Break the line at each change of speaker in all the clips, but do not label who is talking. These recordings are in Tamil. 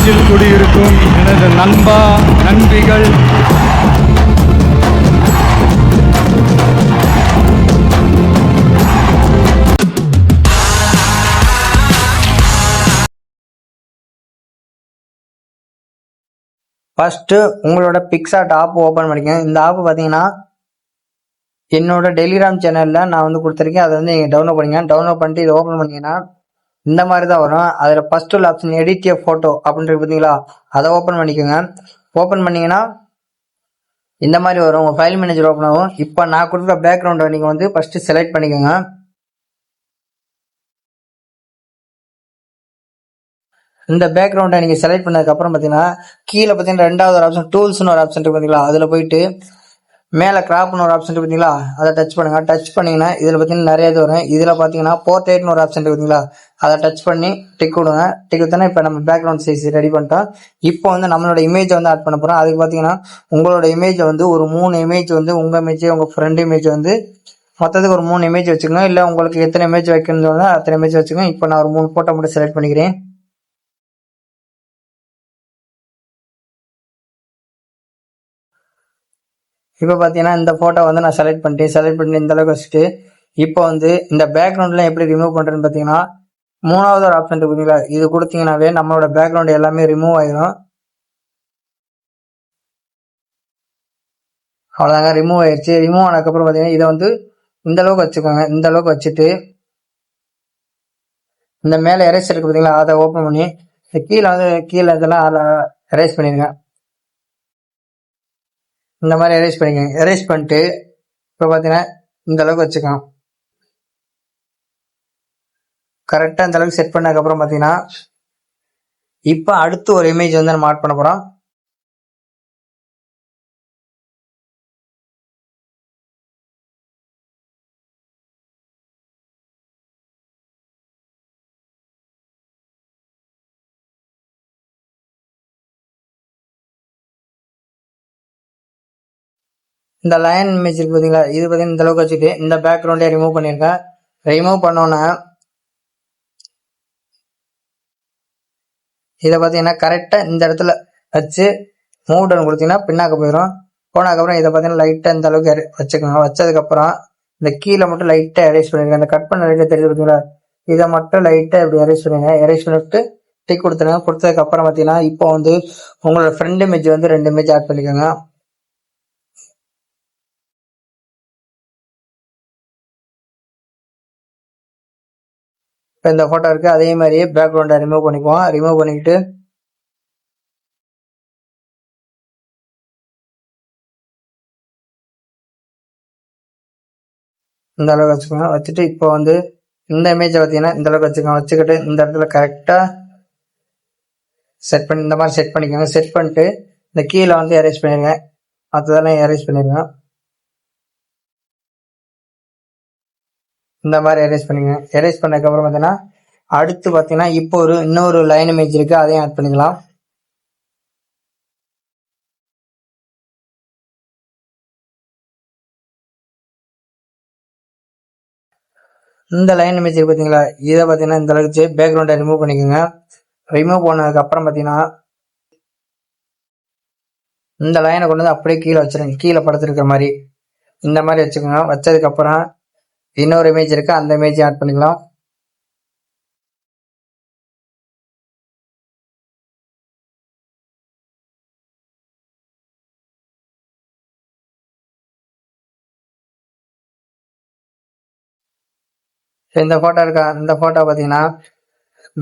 நெஞ்சில் குடியிருக்கும் எனது நண்பா நண்பிகள்,
ஃபர்ஸ்ட் உங்களோட பிக்சார்ட் ஆப் ஓப்பன் பண்ணிக்கங்க. இந்த ஆப் பார்த்தீங்கன்னா என்னோட டெலிகிராம் சேனல்ல நான் வந்து கொடுத்துருக்கேன். அதை வந்து நீங்க டவுன்லோட் பண்ணிங்க. டவுன்லோட் பண்ணிட்டு இதை ஓப்பன் பண்ணீங்கன்னா இந்த மாதிரி தான் வரும். அதில் ஃபர்ஸ்ட் உள்ள ஆப்ஷன் எடிட் ஏ ஃபோட்டோ அப்படின்றது பார்த்தீங்களா, அதை ஓப்பன் பண்ணிக்கோங்க. ஓப்பன் பண்ணீங்கன்னா இந்த மாதிரி வரும். உங்கள் ஃபைல் மேனேஜர் ஓப்பன் ஆகும். இப்போ நான் கொடுக்குற பேக்ரவுண்டை நீங்கள் வந்து ஃபர்ஸ்ட் செலக்ட் பண்ணிக்கோங்க. இந்த பேக்ரவுண்டை நீங்கள் செலக்ட் பண்ணதுக்கப்புறம் பார்த்தீங்கன்னா கீழே பார்த்தீங்கன்னா ரெண்டாவது ஒரு ஆப்ஷன் டூல்ஸ்னு ஒரு ஆப்ஷன் இருக்கு பார்த்தீங்களா, அதில் போயிட்டு மேலே கிராப்னு ஒரு ஆப்ஷன் இருக்கு பார்த்தீங்களா, அதை டச் பண்ணுங்க. டச் பண்ணீங்கன்னா இதில் பார்த்தீங்கன்னா நிறைய இது வரும். இதில் பார்த்தீங்கன்னா போர்ட்ரேட்னு ஒரு ஆப்ஷன் இருக்கு பார்த்தீங்களா, அதை டச் பண்ணி டிக் கொடுங்க. டிக் கொடுத்தோன்னா இப்போ நம்ம பேக்ரவுண்ட் சைஸ் ரெடி பண்ணிட்டோம். இப்போ வந்து நம்மளோட இமேஜ் வந்து ஆட் பண்ண போகிறோம். அதுக்கு பார்த்தீங்கன்னா உங்களோட இமேஜை வந்து ஒரு 3 இமேஜ் வந்து உங்கள் இமேஜ் உங்கள் ஃப்ரெண்ட் இமேஜ் வந்து மொத்தத்துக்கு ஒரு 3 இமேஜ் வச்சுக்கோங்க. இல்லை உங்களுக்கு எத்தனை இமேஜ் வைக்கணும்னு அத்தனை இமேஜ் வச்சுக்கோங்க. இப்போ நான் ஒரு 3 ஃபோட்டோ மட்டும் செலக்ட் பண்ணிக்கிறேன். இப்போ பார்த்தீங்கன்னா இந்த ஃபோட்டோ வந்து நான் செலக்ட் பண்ணி இந்த அளவுக்கு வச்சுட்டு இப்போ வந்து இந்த பேக்ரவுண்ட்லாம் எப்படி ரிமூவ் பண்ணுறேன்னு பார்த்தீங்கன்னா மூணாவது ஒரு ஆப்ஷன் இருக்குங்களா, இது கொடுத்தீங்கன்னாவே நம்மளோட பேக்ரவுண்ட் எல்லாமே ரிமூவ் ஆயிடும். அவ்வளோதாங்க, ரிமூவ் ஆயிடுச்சு. ரிமூவ் ஆனதுக்கப்புறம் பார்த்தீங்கன்னா இதை வந்து இந்த அளவுக்கு வச்சுக்கோங்க. இந்த அளவுக்கு வச்சுட்டு இந்த மேலே எரேஸ் இருக்கு பார்த்தீங்களா, அதை ஓப்பன் பண்ணி கீழே இதெல்லாம் அதை எரேஸ் பண்ணிடுங்க. இந்த மாதிரி எரேஸ் பண்ணிக்கோங்க. எரேஸ் பண்ணிட்டு இப்போ பார்த்தீங்கன்னா இந்த அளவுக்கு வச்சுக்கோங்க. கரெக்டாக இந்த அளவுக்கு செட் பண்ணதுக்கப்புறம் பார்த்தீங்கன்னா இப்போ அடுத்து ஒரு இமேஜ் வந்து நம்ம ஆட் பண்ண போகிறோம். இந்த லைன் இமேஜ் இருக்கு பார்த்தீங்களா, இது பார்த்தீங்கன்னா இந்த அளவுக்கு வச்சுட்டு இந்த பேக்ரவுண்டே ரிமூவ் பண்ணியிருக்கேன். ரிமூவ் பண்ணோன்னே இதை பார்த்தீங்கன்னா கரெக்டாக இந்த இடத்துல வச்சு மூவ் டவுன் கொடுத்தீங்கன்னா பின்னாக்க போயிடும். போனதுக்கப்புறம் இதை பார்த்தீங்கன்னா லைட்டாக இந்த அளவுக்கு வச்சுக்கோங்க. வச்சதுக்கப்புறம் இந்த கீழே மட்டும் லைட்டாக எரேஸ் பண்ணிருங்க. இந்த கட் பண்ண லைட்டாக தெரியுது பார்த்தீங்களா, இதை மட்டும் லைட்டாக இப்படி எரேஸ் பண்ணுங்க. எரேஸ் பண்ணிட்டு டிக் கொடுத்துருங்க. கொடுத்ததுக்கப்புறம் பார்த்தீங்கன்னா இப்போ வந்து உங்களோட ஃப்ரெண்ட் இமேஜ் வந்து 2 இமேஜ் ஆட் பண்ணிக்கோங்க. இப்போ இந்த ஃபோட்டோ இருக்குது, அதே மாதிரியே பேக்ரவுண்டை ரிமூவ் பண்ணிக்குவோம். ரிமூவ் பண்ணிக்கிட்டு இந்த அளவுக்கு வச்சுக்கோங்க. வச்சுட்டு இப்போ வந்து இந்த இமேஜை பார்த்தீங்கன்னா இந்த அளவுக்கு வச்சுக்கோங்க. வச்சுக்கிட்டு இந்த இடத்துல கரெக்டாக செட் பண்ணி இந்த மாதிரி செட் பண்ணிக்கோங்க. செட் பண்ணிட்டு இந்த கீழே வந்து எரேஸ் பண்ணிடுங்க. மற்றதெல்லாம் எரேஸ் பண்ணிடுங்க. இந்த மாதிரி எரேஸ் பண்ணிக்கோங்க. எரேஸ் பண்ணதுக்கப்புறம் பார்த்தீங்கன்னா அடுத்து பார்த்தீங்கன்னா இப்போ இன்னொரு லைன் இமேஜ் இருக்குது, அதையும் ஆட் பண்ணிக்கலாம். இந்த லைன் இமேஜ் பார்த்தீங்களா, இதை பார்த்தீங்கன்னா இந்த அளவுக்கு பேக்ரவுண்டை ரிமூவ் பண்ணிக்கோங்க. ரிமூவ் பண்ணதுக்கப்புறம் பார்த்தீங்கன்னா இந்த லைனை கொண்டு வந்து அப்படியே கீழே வச்சிருங்க. கீழே படுத்துருக்கிற மாதிரி இந்த மாதிரி வச்சுக்கோங்க. வச்சதுக்கப்புறம் இன்னொரு இமேஜ் இருக்குது, அந்த இமேஜ் ஆட் பண்ணிக்கலாம். இந்த ஃபோட்டோ இருக்கா, இந்த ஃபோட்டோ பார்த்தீங்கன்னா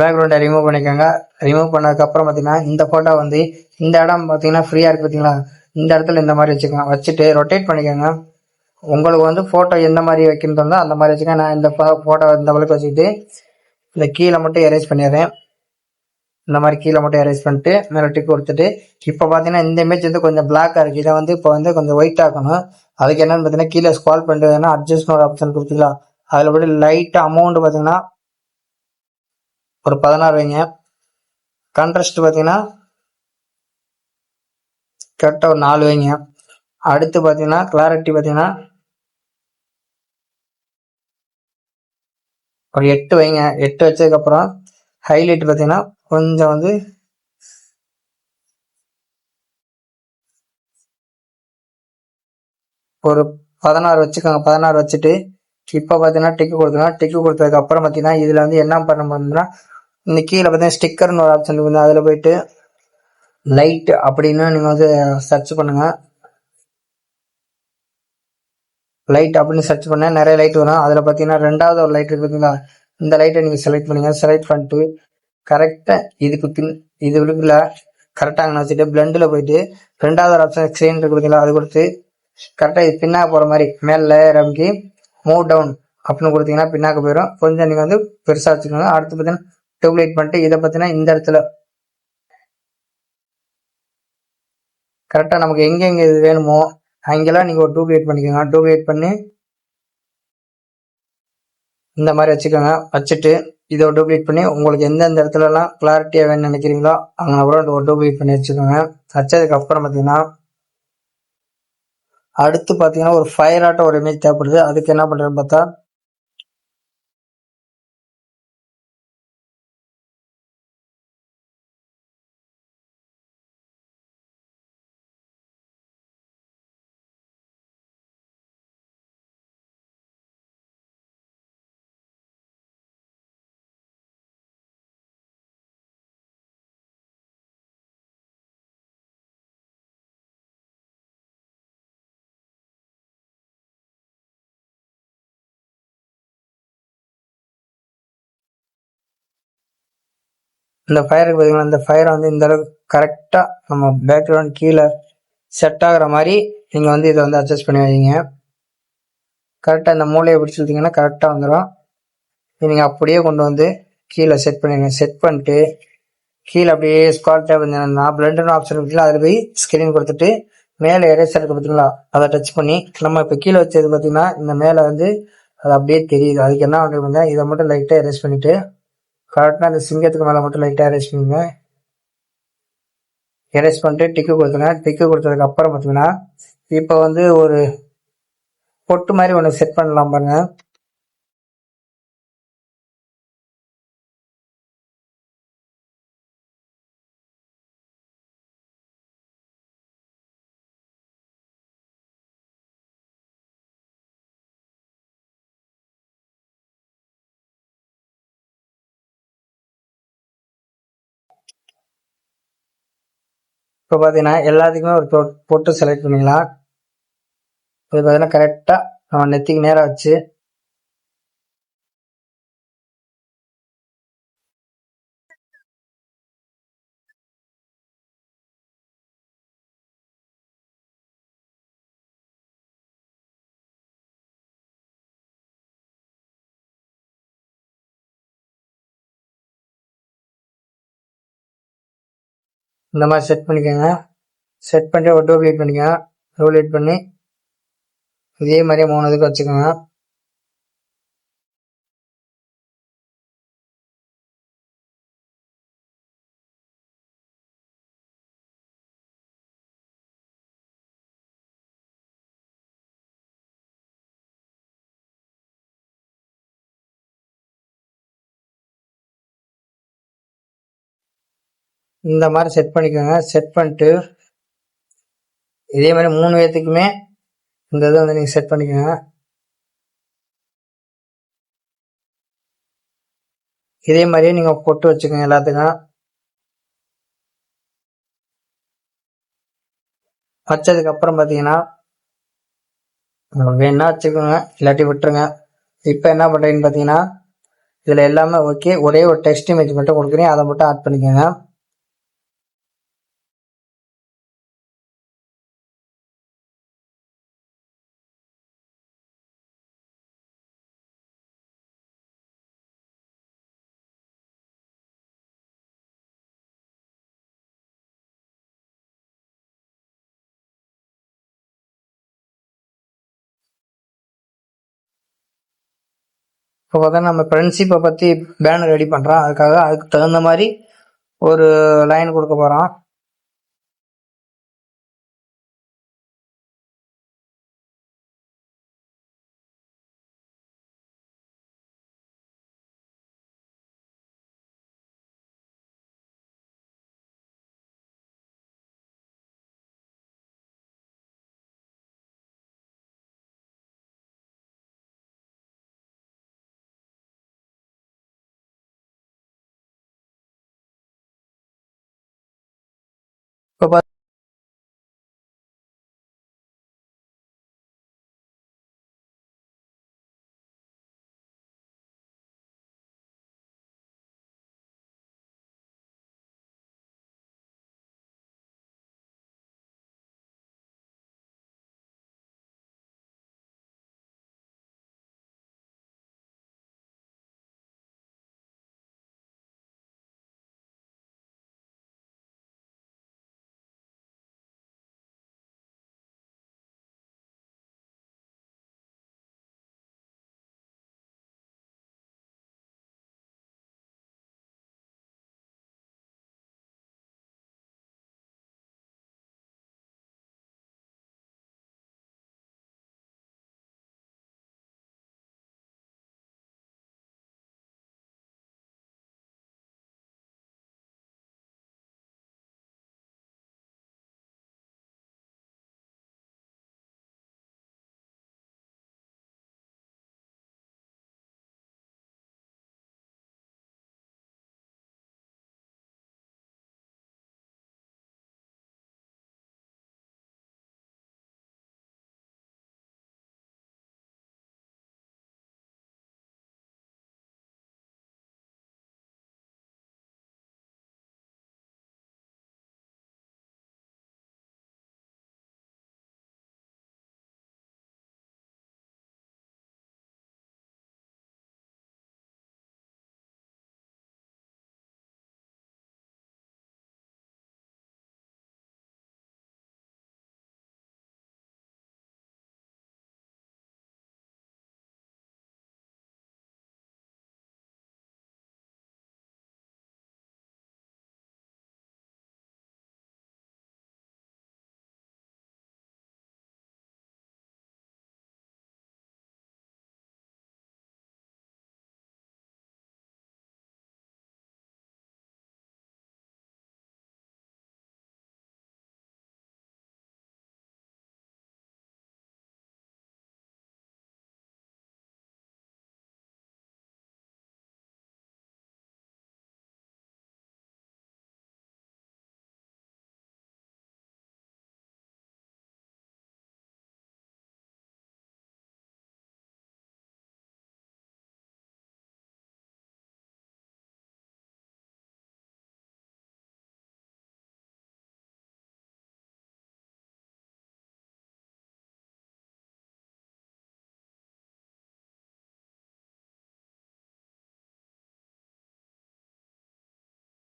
பேக்ரவுண்டை ரிமூவ் பண்ணிக்கோங்க. ரிமூவ் பண்ணதுக்கப்புறம் பார்த்தீங்கன்னா இந்த ஃபோட்டோ வந்து இந்த இடம் பார்த்தீங்கன்னா ஃப்ரீயாக இருக்குது பார்த்தீங்களா, இந்த இடத்துல இந்த மாதிரி வச்சுக்கோங்க. வச்சுட்டு ரொட்டேட் பண்ணிக்கோங்க. உங்களுக்கு வந்து ஃபோட்டோ எந்த மாதிரி வைக்கணும்னு அந்த மாதிரி வச்சுக்கோங்க. நான் இந்த ஃபோட்டோ இந்த அளவுக்கு வச்சுக்கிட்டு இந்த கீழே மட்டும் எரேஸ் பண்ணிடுறேன். இந்த மாதிரி கீழே மட்டும் எரேஸ் பண்ணிட்டு மேலே டிக் கொடுத்துட்டு இப்போ பார்த்தீங்கன்னா இந்த இமேஜ் வந்து கொஞ்சம் பிளாக்காக இருக்குது. இதை வந்து இப்போ வந்து கொஞ்சம் ஒயிட் ஆக்கணும். அதுக்கு என்னன்னு பார்த்தீங்கன்னா கீழே ஸ்க்ரால் பண்ணிட்டு அட்ஜஸ்ட்னு ஒரு ஆப்ஷன் கொடுத்துக்கலாம். அதில் போய்ட்டு லைட்டாக அமௌண்ட் பார்த்தீங்கன்னா ஒரு 16 வைங்க. கான்ட்ராஸ்ட் பார்த்தீங்கன்னா கரெக்டாக ஒரு 4 வைங்க. அடுத்து பார்த்தீங்கன்னா கிளாரிட்டி பார்த்தீங்கன்னா ஒரு 8 வைங்க. 8 வச்சதுக்கப்புறம் ஹைலைட் பார்த்தீங்கன்னா கொஞ்சம் வந்து ஒரு 16 வச்சுக்கோங்க. 16 வச்சுட்டு இப்போ பார்த்தீங்கன்னா டிக்கு கொடுத்துக்கலாம். டிக்கு கொடுத்ததுக்கு அப்புறம் பார்த்தீங்கன்னா இதில் வந்து என்ன பண்ண முடியும்னா இந்த கீழே பார்த்தீங்கன்னா ஸ்டிக்கர்னு ஒரு ஆப்ஷன் வந்து அதில் போயிட்டு லைட் அப்படின்னு நீங்கள் வந்து சர்ச் பண்ணுங்க. லைட் அப்படின்னு சர்ச் பண்ண நிறைய லைட் வரும். அதில் பார்த்தீங்கன்னா ரெண்டாவது ஒரு லைட் இருக்கு பார்த்தீங்களா, இந்த லைட்டை நீங்கள் செலக்ட் பண்ணுங்க. செலக்ட் பண்ணிட்டு கரெக்டாக இதுக்கு பின் இது இருக்குல்ல கரெக்டாக வச்சுட்டு பிளண்டில் போயிட்டு ரெண்டாவது ஒரு ஆப்ஷன் ஸ்க்ரீன் இருக்கு பார்த்தீங்களா, அது கொடுத்து கரெக்டாக இது பின்னாக போகிற மாதிரி மேலே இறங்கி மூவ் டவுன் அப்படின்னு கொடுத்தீங்கன்னா பின்னாக்கு போயிடும். கொஞ்சம் நீங்கள் வந்து பெருசாக வச்சுக்கோங்க. அடுத்து பார்த்தீங்கன்னா டூப்லைட் பண்ணிட்டு இதை பார்த்தீங்கன்னா இந்த இடத்துல கரெக்டாக நமக்கு எங்கெங்கே இது வேணுமோ அங்கெல்லாம் நீங்கள் ஒரு டூப்லைட் பண்ணிக்கோங்க. டூப்லைட் பண்ணி இந்த மாதிரி வச்சுக்கோங்க. வச்சுட்டு இதை ஒரு டூப்ளிகேட் பண்ணி உங்களுக்கு எந்தெந்த இடத்துலலாம் கிளாரிட்டியாக வேணும்னு நினைக்கிறீங்களோ அங்கே அப்புறம் ஒரு டூப்ளிகேட் பண்ணி வச்சுக்கோங்க. வச்சதுக்கு அப்புறம் பார்த்தீங்கன்னா அடுத்து பார்த்தீங்கன்னா ஒரு ஃபயர் ஆட்ட ஒரு இமேஜ் தேவைப்படுது. அதுக்கு என்ன பண்ணுறதுன்னு பார்த்தா இந்த ஃபயருக்கு பார்த்தீங்கன்னா இந்த ஃபயரை வந்து இந்த அளவுக்கு கரெக்டாக நம்ம பேக்ரவுண்ட் கீழே செட் ஆகிற மாதிரி நீங்கள் வந்து இதை வந்து அட்ஜஸ்ட் பண்ணி வைங்க. கரெக்டாக இந்த மூலையை பிடிச்சிருந்தீங்கன்னா கரெக்டாக வந்துடும். நீங்கள் அப்படியே கொண்டு வந்து கீழே செட் பண்ணிடுங்க. செட் பண்ணிட்டு கீழே அப்படியே ஸ்கால் டேப் இருந்தீங்கன்னா பிளண்டர் ஆப்ஷன் இருக்குல்ல, அதில் போய் ஸ்கிரீன் கொடுத்துட்டு மேலே எரேசர் இருக்கு பார்த்தீங்களா, அதை டச் பண்ணி நம்ம இப்போ கீழே வச்சது பார்த்தீங்கன்னா இந்த மேலே வந்து அது அப்படியே தெரியுது. அதுக்கு என்ன பண்ணுறீங்க, இதை மட்டும் லைட்டாக எரேஸ் பண்ணிவிட்டு கரெக்டாக அந்த சிங்கத்துக்கு மேலே மட்டும் லைட்டாக எரேஸ் பண்ணுங்க. எரேஸ் பண்ணிட்டு டிக்கு கொடுத்துங்க. டிக்கு கொடுத்ததுக்கு அப்புறம் பார்த்தீங்கன்னா இப்போ வந்து ஒரு பொட்டு மாதிரி ஒன்று செட் பண்ணலாம் பாருங்க. இப்போ பார்த்தீங்கன்னா எல்லாத்துக்குமே ஒரு பொட்டு செலக்ட் பண்ணிக்கலாம். இது பார்த்தீங்கன்னா கரெக்டாக நம்ம நெத்திக்கு நேராக வச்சு இந்த மாதிரி செட் பண்ணிக்கோங்க. செட் பண்ணிட்டு ஒரு டூப்ளிகேட் பண்ணிக்கோங்க. டூப்ளிகேட் பண்ணி இதே மாதிரியே 3 இதுக்கு வச்சுக்கோங்க. இந்த மாதிரி செட் பண்ணிக்கோங்க. செட் பண்ணிட்டு இதே மாதிரி 3 பேர்த்துக்குமே இந்த இதை வந்து நீங்கள் செட் பண்ணிக்கோங்க. இதே மாதிரியே நீங்கள் பொட்டு வச்சுக்கோங்க எல்லாத்துக்கும். வச்சதுக்கு அப்புறம் பார்த்தீங்கன்னா வேணா வச்சுக்கோங்க, இல்லாட்டி விட்டுருங்க. இப்போ என்ன பண்ணுறீங்கன்னு பார்த்தீங்கன்னா இதில் எல்லாமே ஓகே, ஒரே ஒரு டெக்ஸ்ட் இமேஜ் மட்டும் கொடுக்குறேன், அதை மட்டும் ஆட் பண்ணிக்கோங்க. இப்போ பார்த்தா நம்ம ஃப்ரெண்ட்ஷிப்பை பற்றி பேனர் ரெடி பண்ணுறோம். அதுக்கு தகுந்த மாதிரி ஒரு லைன் கொடுக்க போகிறோம். இப்போ